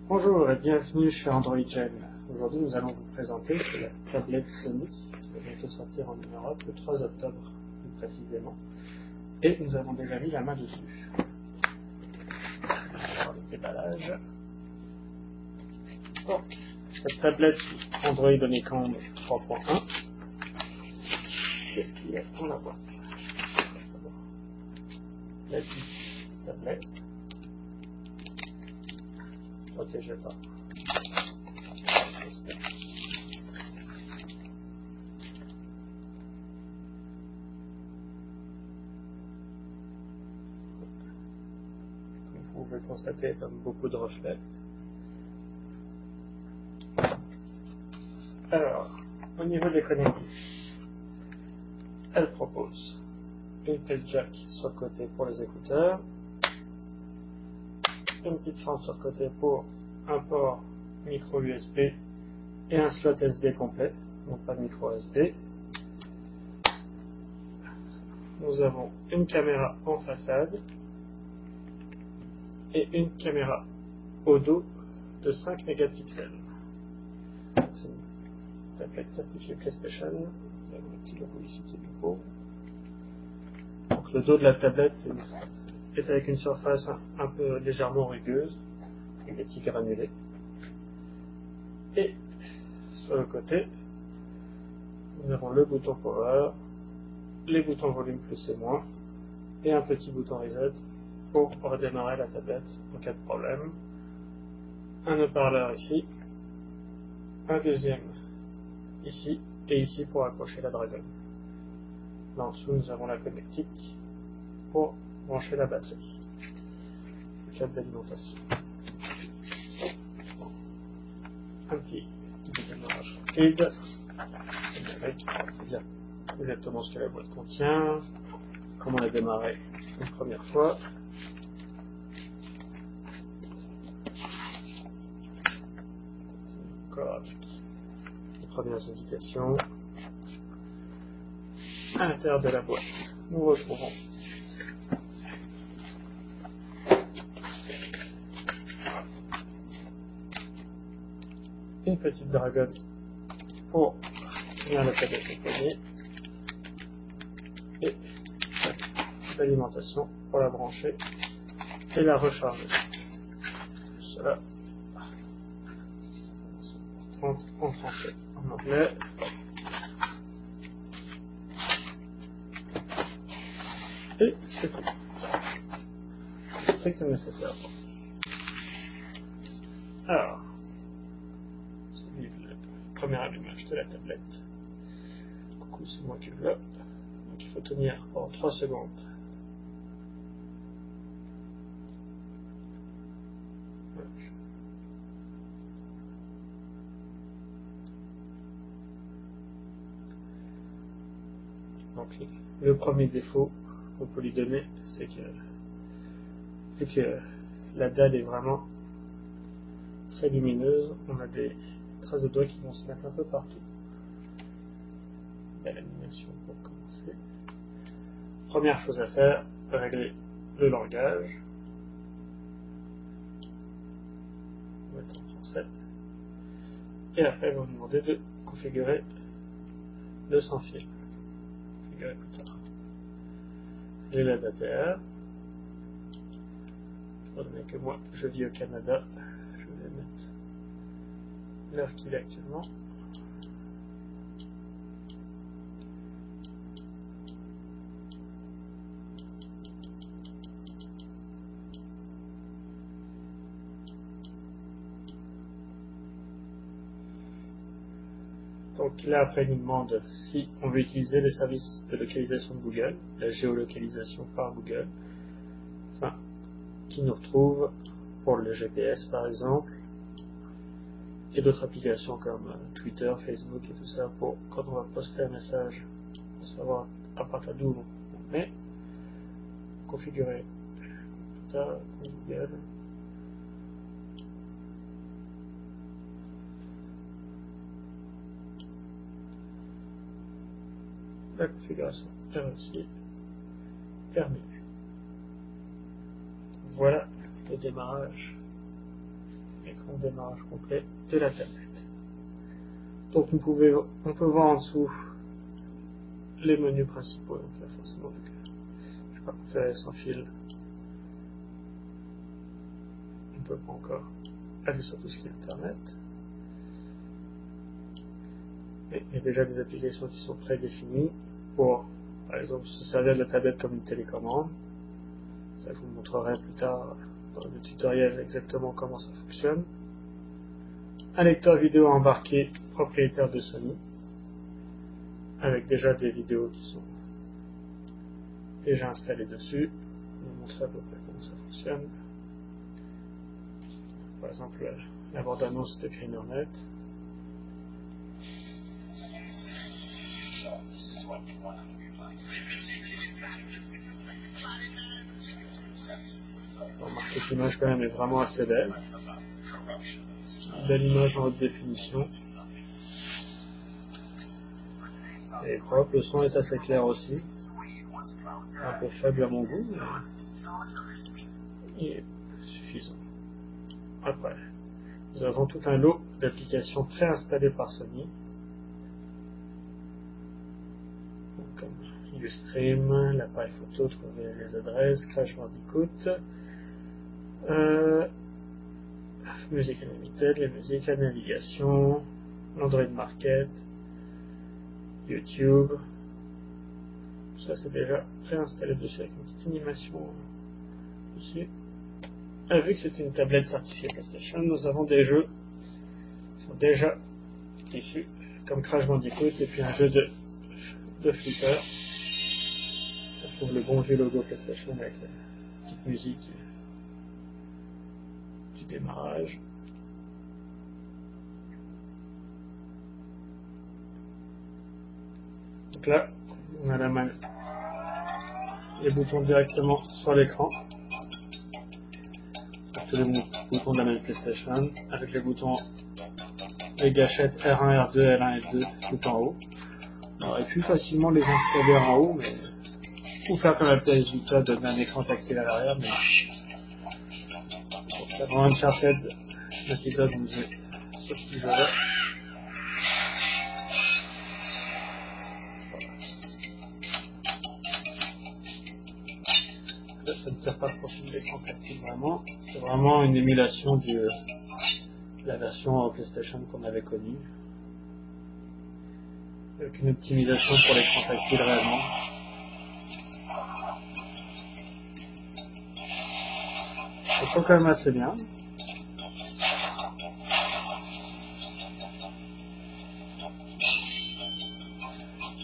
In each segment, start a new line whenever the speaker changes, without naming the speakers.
Bonjour et bienvenue chez Android Gen. Aujourd'hui nous allons vous présenter la tablette Sony qui va bientôt sortir en Europe le 3 octobre plus précisément. Et nous avons déjà mis la main dessus. Alors, le déballage. Donc, cette tablette Android Honeycomb 3.1. Qu'est-ce qu'il y a pour la voir? La petite tablette. Protégez pas. Comme vous pouvez constater, comme beaucoup de reflets. Alors, au niveau des connectiques, elle propose une prise jack sur le côté pour les écouteurs, une petite fente sur le côté pour un port micro USB et un slot SD complet, donc pas de micro SD. Nous avons une caméra en façade et une caméra au dos de 5 mégapixels. C'est une tablette certifiée PlayStation. Vous avez le petit logo ici qui est du coup. Donc le dos de la tablette est avec une surface un peu légèrement rugueuse, avec des petits granulés. Et sur le côté, nous avons le bouton Power, les boutons volume plus et moins, et un petit bouton Reset pour redémarrer la tablette en cas de problème. Un haut-parleur ici, un deuxième ici, et ici pour accrocher la Dragon. Là en dessous, nous avons la connectique pour brancher la batterie. Le câble d'alimentation. Un petit démarrage rapide. On va dire exactement ce que la boîte contient, comment la démarrer une première fois. Encore les premières indications. À l'intérieur de la boîte, nous retrouvons une petite dragonne pour tenir la tablette au poignet et l'alimentation pour la brancher et la recharger. Cela en français, en anglais. Et c'est tout. C'est strict nécessaire. Alors, c'est le premier allumage de la tablette. Coucou, c'est moi qui le veux. Donc il faut tenir pendant 3 secondes. Donc le premier défaut qu'on peut lui donner, c'est que la dalle est vraiment très lumineuse. On a des traces de doigts qui vont se mettre un peu partout. Il y a l'animation pour commencer. Première chose à faire, régler le langage. On va mettre en français. Et après, on va vous demander de configurer le sans fil. Configurer plus tard. Les LED ATR. Étant donné que moi, je vis au Canada, je vais mettre l'heure qu'il est actuellement. Donc là, après, il nous demande si on veut utiliser les services de localisation de Google, la géolocalisation par Google, enfin, qui nous retrouve pour le GPS par exemple, et d'autres applications comme Twitter, Facebook et tout ça, pour quand on va poster un message, pour savoir à partir d'où on est, configurer Google. La configuration est réussie. Terminé. Voilà le démarrage l'écran de démarrage complet de la tablette. Donc on peut voir en dessous les menus principaux. Donc là forcément vu que je n'ai pas préféré sans fil, on ne peut pas encore aller sur tout ce qui est internet. Mais il y a déjà des applications qui sont prédéfinies pour, par exemple, se servir de la tablette comme une télécommande. Ça, je vous montrerai plus tard dans le tutoriel exactement comment ça fonctionne. Un lecteur vidéo embarqué propriétaire de Sony, avec déjà des vidéos qui sont déjà installées dessus. Je vais vous montrer à peu près comment ça fonctionne. Par exemple, la bande-annonce de Green Remarquez que l'image quand même est vraiment assez belle. Belle image en haute définition. Et propre, le son est assez clair aussi. Un peu faible à mon goût, mais il est suffisant. Après, nous avons tout un lot d'applications préinstallées par Sony. Comme Ustream, l'appareil photo, trouver les adresses, Crash Bandicoot, Music Unlimited, les musiques, la navigation, l'Android Market, YouTube. Tout ça c'est déjà préinstallé dessus avec une petite animation dessus. Vu que c'est une tablette certifiée PlayStation, nous avons des jeux qui sont déjà issus, comme Crash Bandicoot et puis un jeu de flipper. On trouve le bon vieux logo PlayStation avec la petite musique du démarrage. Donc là, on a les boutons directement sur l'écran. Tous les boutons de la même PlayStation, avec les boutons, les gâchettes R1, R2, L1, L2 tout en haut. On aurait pu facilement les installer en haut, mais ou faire comme la PS Vita, donner un écran tactile à l'arrière, mais pour faire vraiment Uncharted, l'épisode nous est sur ce jeu-là. Là, ça ne sert pas de profil d'écran tactile vraiment, c'est vraiment une émulation de la version PlayStation qu'on avait connue, avec une optimisation pour l'écran tactile réellement. Ça tourne quand même assez bien.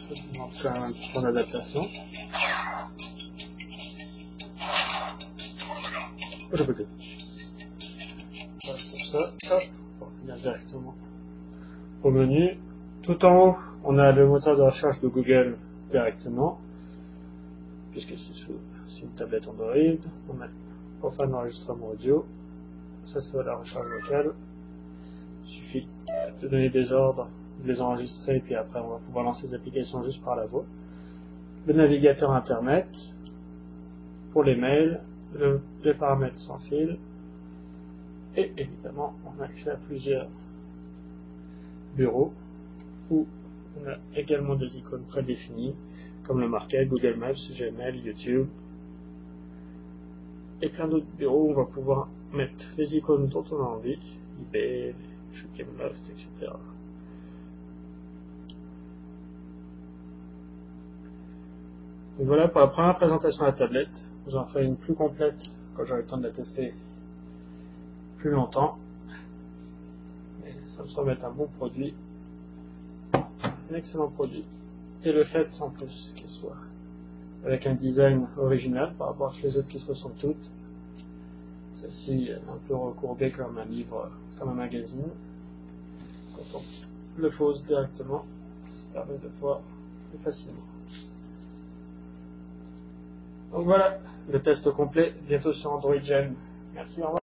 Ça demande quand même un petit peu d'adaptation. Voilà pour ça, hop, on va finir directement au menu. Tout en haut, on a le moteur de recherche de Google directement, puisque c'est une tablette Android. On a pour faire l'enregistrement audio. Ça, c'est la recherche vocale. Il suffit de donner des ordres, de les enregistrer, et puis après, on va pouvoir lancer les applications juste par la voix. Le navigateur internet, pour les mails, les paramètres sans fil, et évidemment, on a accès à plusieurs bureaux où on a également des icônes prédéfinies, comme le Market, Google Maps, Gmail, YouTube, et plein d'autres bureaux où on va pouvoir mettre les icônes dont on a envie, eBay, Shock'n'Loft, etc. Donc voilà pour la première présentation de la tablette. Je vous en ferai une plus complète quand j'aurai le temps de la tester plus longtemps. Mais ça me semble être un bon produit, un excellent produit. Et le fait en plus qu'il soit avec un design original par rapport à les autres qui se ressemblent toutes. Celle-ci est un peu recourbée comme un livre, comme un magazine. Quand on le pose directement, ça permet de voir plus facilement. Donc voilà, le test complet, bientôt sur Android Gen. Merci, au revoir.